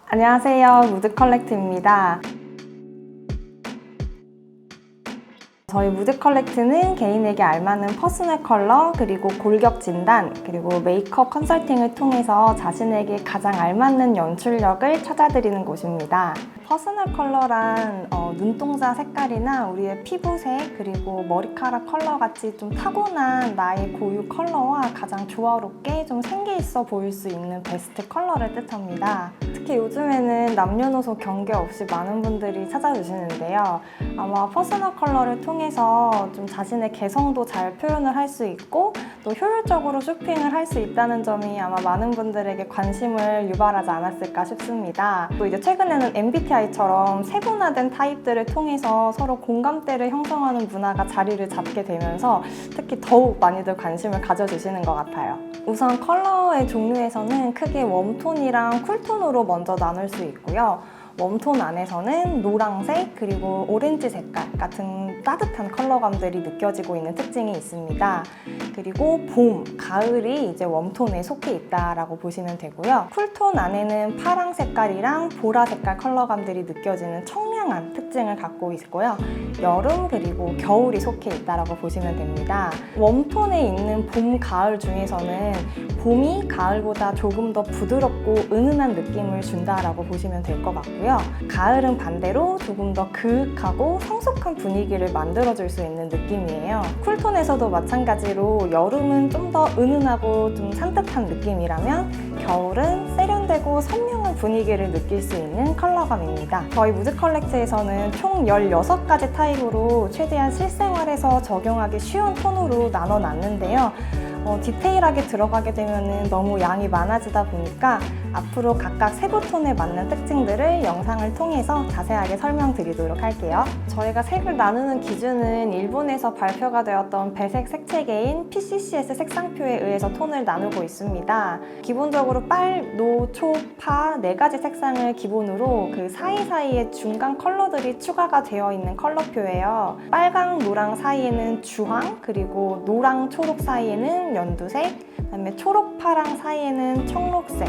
안녕하세요. 무드컬렉트입니다. 저희 무드컬렉트는 개인에게 알맞는 퍼스널 컬러, 그리고 골격 진단, 그리고 메이크업 컨설팅을 통해서 자신에게 가장 알맞는 연출력을 찾아드리는 곳입니다. 퍼스널 컬러란 눈동자 색깔이나 우리의 피부색, 그리고 머리카락 컬러 같이 좀 타고난 나의 고유 컬러와 가장 조화롭게 좀 생기 있어 보일 수 있는 베스트 컬러를 뜻합니다. 특히 요즘에는 남녀노소 경계 없이 많은 분들이 찾아주시는데요. 아마 퍼스널 컬러를 통해서 좀 자신의 개성도 잘 표현을 할 수 있고 또 효율적으로 쇼핑을 할 수 있다는 점이 아마 많은 분들에게 관심을 유발하지 않았을까 싶습니다. 또 이제 최근에는 MBTI처럼 세분화된 타입들을 통해서 서로 공감대를 형성하는 문화가 자리를 잡게 되면서 특히 더욱 많이들 관심을 가져주시는 것 같아요. 우선 컬러의 종류에서는 크게 웜톤이랑 쿨톤으로 먼저 나눌 수 있고요. 웜톤 안에서는 노란색 그리고 오렌지 색깔 같은 따뜻한 컬러감들이 느껴지고 있는 특징이 있습니다. 그리고 봄, 가을이 이제 웜톤에 속해 있다라고 보시면 되고요. 쿨톤 안에는 파랑 색깔이랑 보라 색깔 컬러감들이 느껴지는 청량한 특징을 갖고 있고요. 여름 그리고 겨울이 속해 있다라고 보시면 됩니다. 웜톤에 있는 봄, 가을 중에서는 봄이 가을보다 조금 더 부드럽고 은은한 느낌을 준다라고 보시면 될 것 같고요. 가을은 반대로 조금 더 그윽하고 성숙한 분위기를 만들어줄 수 있는 느낌이에요. 쿨톤에서도 마찬가지로 여름은 좀 더 은은하고 좀 산뜻한 느낌이라면 겨울은 세련되고 선명한 분위기를 느낄 수 있는 컬러감입니다. 저희 무드컬렉트에서는 총 16가지 타입으로 최대한 실생활에서 적용하기 쉬운 톤으로 나눠놨는데요. 디테일하게 들어가게 되면 너무 양이 많아지다 보니까 앞으로 각각 세부톤에 맞는 특징들을 영상을 통해서 자세하게 설명드리도록 할게요. 저희가 색을 나누는 기준은 일본에서 발표가 되었던 배색 색체계인 PCCS 색상표에 의해서 톤을 나누고 있습니다. 기본적으로 빨, 노, 초, 파 4가지 색상을 기본으로 그 사이사이에 중간 컬러들이 추가가 되어 있는 컬러표예요. 빨강, 노랑 사이에는 주황, 그리고 노랑, 초록 사이에는 연두색, 그다음에 초록, 파랑 사이에는 청록색,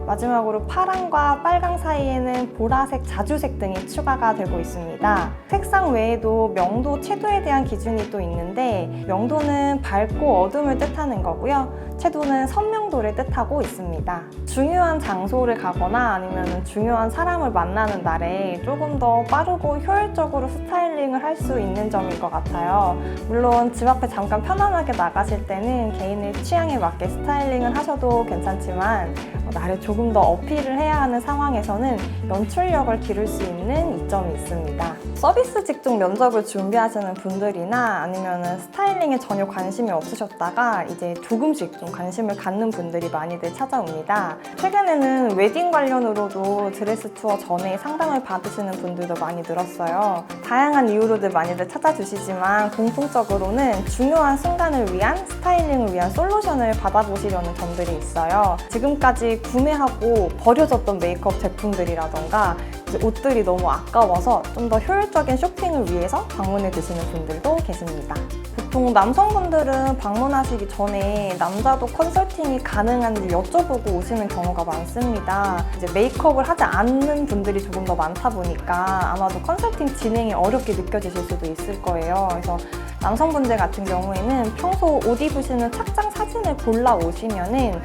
마지막으로 파랑과 빨강 사이에는 보라색, 자주색 등이 추가가 되고 있습니다. 색상 외에도 명도, 채도에 대한 기준이 또 있는데 명도는 밝고 어둠을 뜻하는 거고요. 채도는 선명도를 뜻하고 있습니다. 중요한 장소를 가거나 아니면 중요한 사람을 만나는 날에 조금 더 빠르고 효율적으로 스타일링을 할 수 있는 점인 것 같아요. 물론 집 앞에 잠깐 편안하게 나가실 때는 개인의 취향에 맞게 스타일링을 하셔도 괜찮지만 나를 조금 더 어필을 해야 하는 상황에서는 연출력을 기를 수 있는 이점이 있습니다. 서비스 직종 면접을 준비하시는 분들이나 아니면 스타일링에 전혀 관심이 없으셨다가 이제 조금씩 좀 관심을 갖는 분들이 많이들 찾아옵니다. 최근에는 웨딩 관련으로도 드레스 투어 전에 상담을 받으시는 분들도 많이 늘었어요. 다양한 이유로들 많이들 찾아주시지만 공통적으로는 중요한 순간을 위한 스타일링을 위한 솔루션을 받아보시려는 점들이 있어요. 지금까지 구매하고 버려졌던 메이크업 제품들이라던가 옷들이 너무 아까워서 좀 더 효율적인 쇼핑을 위해서 방문해 주시는 분들도 계십니다. 보통 남성분들은 방문하시기 전에 남자도 컨설팅이 가능한지 여쭤보고 오시는 경우가 많습니다. 이제 메이크업을 하지 않는 분들이 조금 더 많다 보니까 아마도 컨설팅 진행이 어렵게 느껴지실 수도 있을 거예요. 그래서 남성분들 같은 경우에는 평소 옷 입으시는 착장 사진을 골라 오시면은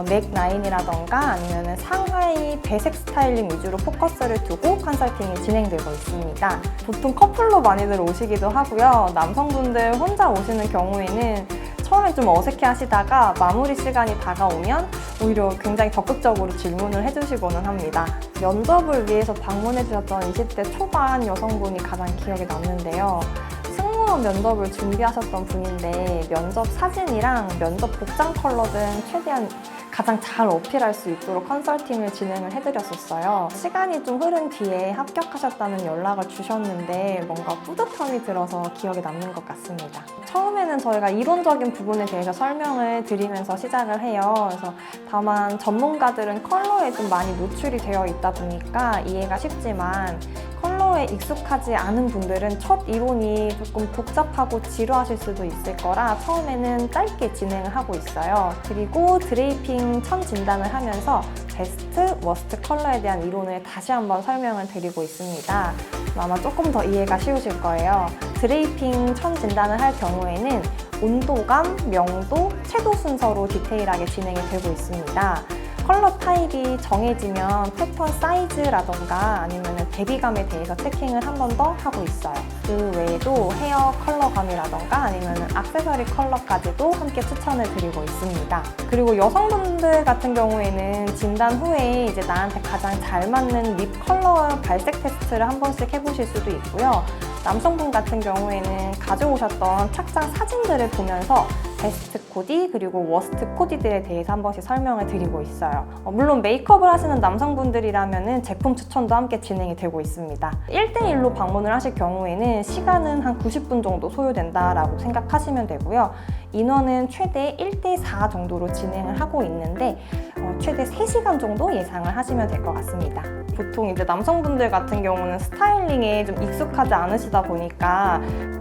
넥 라인이라던가 아니면 상하이 배색 스타일링 위주로 포커스를 두고 컨설팅이 진행되고 있습니다. 보통 커플로 많이들 오시기도 하고요. 남성분들 혼자 오시는 경우에는 처음엔 좀 어색해 하시다가 마무리 시간이 다가오면 오히려 굉장히 적극적으로 질문을 해주시고는 합니다. 면접을 위해서 방문해 주셨던 20대 초반 여성분이 가장 기억에 남는데요. 승무원 면접을 준비하셨던 분인데 면접 사진이랑 면접 복장 컬러 등 최대한 가장 잘 어필할 수 있도록 컨설팅을 진행을 해드렸었어요. 시간이 좀 흐른 뒤에 합격하셨다는 연락을 주셨는데 뭔가 뿌듯함이 들어서 기억에 남는 것 같습니다. 처음에는 저희가 이론적인 부분에 대해서 설명을 드리면서 시작을 해요. 그래서 다만 전문가들은 컬러에 좀 많이 노출이 되어 있다 보니까 이해가 쉽지만 컬러에 익숙하지 않은 분들은 첫 이론이 조금 복잡하고 지루하실 수도 있을 거라 처음에는 짧게 진행을 하고 있어요. 그리고 드레이핑 천 진단을 하면서 베스트, 워스트 컬러에 대한 이론을 다시 한번 설명을 드리고 있습니다. 아마 조금 더 이해가 쉬우실 거예요. 드레이핑 천 진단을 할 경우에는 온도감, 명도, 채도 순서로 디테일하게 진행이 되고 있습니다. 컬러 타입이 정해지면 패턴 사이즈라던가 아니면 대비감에 대해서 체킹을 한 번 더 하고 있어요. 그 외에도 헤어 컬러감이라던가 아니면 액세서리 컬러까지도 함께 추천을 드리고 있습니다. 그리고 여성분들 같은 경우에는 진단 후에 이제 나한테 가장 잘 맞는 립 컬러 발색 테스트를 한 번씩 해보실 수도 있고요. 남성분 같은 경우에는 가져오셨던 착장 사진들을 보면서 베스트 코디 그리고 워스트 코디들에 대해서 한 번씩 설명을 드리고 있어요. 물론 메이크업을 하시는 남성분들이라면 제품 추천도 함께 진행이 되고 있습니다. 1대1로 방문을 하실 경우에는 시간은 한 90분 정도 소요된다라고 생각하시면 되고요. 인원은 최대 1대4 정도로 진행을 하고 있는데 최대 3시간 정도 예상을 하시면 될 것 같습니다. 보통 이제 남성분들 같은 경우는 스타일링에 좀 익숙하지 않으시다 보니까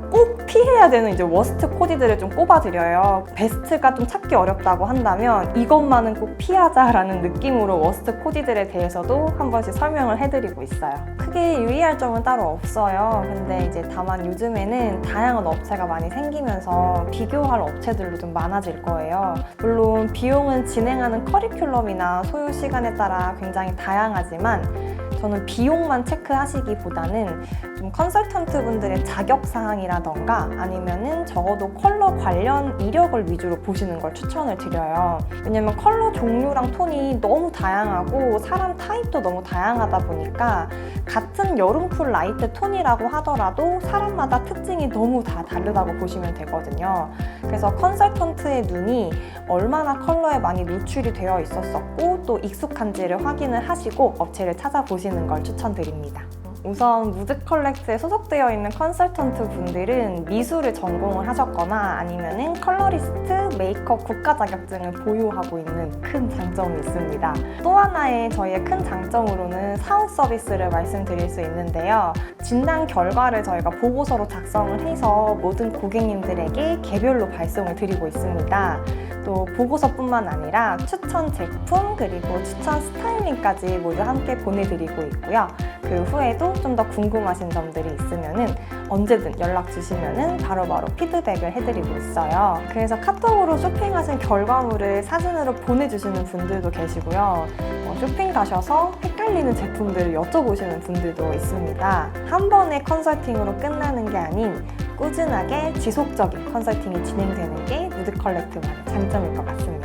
꼭 피해야 되는 이제 워스트 코디들을 좀 꼽아드려요. 베스트가 좀 찾기 어렵다고 한다면 이것만은 꼭 피하자라는 느낌으로 워스트 코디들에 대해서도 한 번씩 설명을 해드리고 있어요. 크게 유의할 점은 따로 없어요. 근데 이제 다만 요즘에는 다양한 업체가 많이 생기면서 비교할 업체들도 좀 많아질 거예요. 물론 비용은 진행하는 커리큘럼이나 소요 시간에 따라 굉장히 다양하지만 저는 비용만 체크하시기보다는 좀 컨설턴트 분들의 자격사항이라던가 아니면은 적어도 컬러 관련 이력을 위주로 보시는 걸 추천을 드려요. 왜냐면 컬러 종류랑 톤이 너무 다양하고 사람 타입도 너무 다양하다 보니까 같은 여름쿨 라이트 톤이라고 하더라도 사람마다 특징이 너무 다 다르다고 보시면 되거든요. 그래서 컨설턴트의 눈이 얼마나 컬러에 많이 노출이 되어 있었었고 또 익숙한지를 확인을 하시고 업체를 찾아보시는 걸 추천드립니다. 우선 무드컬렉트에 소속되어 있는 컨설턴트 분들은 미술을 전공을 하셨거나 아니면은 컬러리스트, 메이크업 국가 자격증을 보유하고 있는 큰 장점이 있습니다. 또 하나의 저희의 큰 장점으로는 사후 서비스를 말씀드릴 수 있는데요. 진단 결과를 저희가 보고서로 작성을 해서 모든 고객님들에게 개별로 발송을 드리고 있습니다. 또 보고서뿐만 아니라 추천 제품 그리고 추천 스타일링까지 모두 함께 보내드리고 있고요. 그 후에도 좀 더 궁금하신 점들이 있으면은 언제든 연락 주시면은 바로바로 피드백을 해드리고 있어요. 그래서 카톡으로 쇼핑하신 결과물을 사진으로 보내주시는 분들도 계시고요. 쇼핑 가셔서 헷갈리는 제품들을 여쭤보시는 분들도 있습니다. 한 번의 컨설팅으로 끝나는 게 아닌 꾸준하게 지속적인 컨설팅이 진행되는 게 무드컬렉트만의 장점일 것 같습니다.